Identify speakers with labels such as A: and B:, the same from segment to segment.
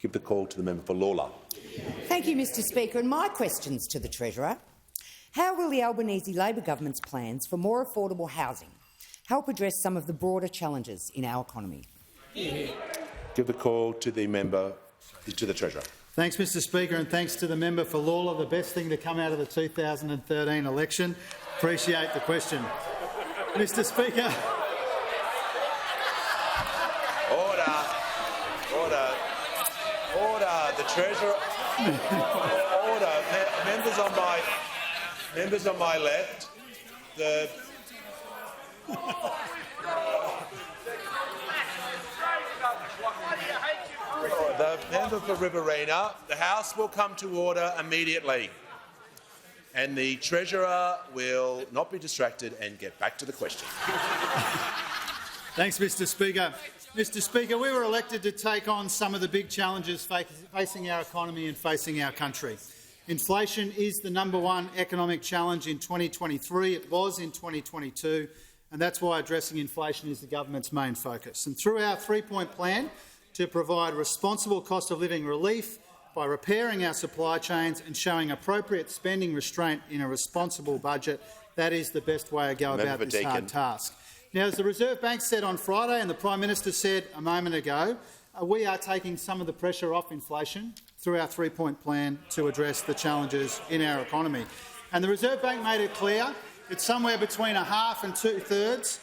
A: Give the call to the member for Lawler.
B: Thank you, Mr Speaker. And my questions to the Treasurer. How will the Albanese Labor government's plans for more affordable housing help address some of the broader challenges in our economy?
A: Give the call to the member to the Treasurer.
C: Thanks, Mr Speaker, and thanks to the member for Lawler, the best thing to come out of the 2013 election. Appreciate the question. Mr Speaker.
A: Order. Order. Order. The Treasurer. Order. Members on my left. The member for Riverina. The House will come to order immediately, and the Treasurer will not be distracted and get back to the question.
C: Thanks, Mr Speaker. Mr Speaker, we were elected to take on some of the big challenges facing our economy and facing our country. Inflation is the #1 economic challenge in 2023. It was in 2022, and that's why addressing inflation is the government's main focus. And through our three-point plan to provide responsible cost of living relief by repairing our supply chains and showing appropriate spending restraint in a responsible budget, that is the best way to go about this hard task. Now, as the Reserve Bank said on Friday and the Prime Minister said a moment ago, we are taking some of the pressure off inflation through our three-point plan to address the challenges in our economy. And the Reserve Bank made it clear it's somewhere between a half and two-thirds,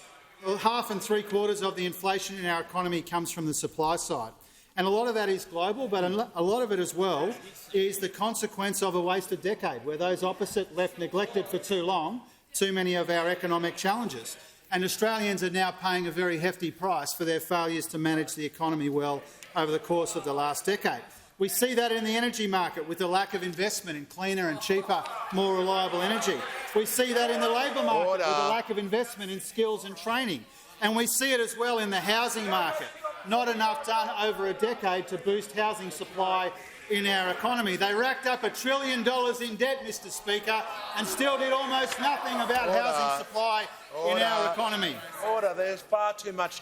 C: or half and three-quarters of the inflation in our economy comes from the supply side. And a lot of that is global, but a lot of it as well is the consequence of a wasted decade, where those opposite left neglected for too long too many of our economic challenges. And Australians are now paying a very hefty price for their failures to manage the economy well over the course of the last decade. We see that in the energy market with the lack of investment in cleaner and cheaper, more reliable energy. We see that in the labour market with the lack of investment in skills and training. And we see it as well in the housing market. Not enough done over a decade to boost housing supply in our economy. They racked up $1 trillion in debt, Mr Speaker, and still did almost nothing about housing supply in our economy.
A: There's far too much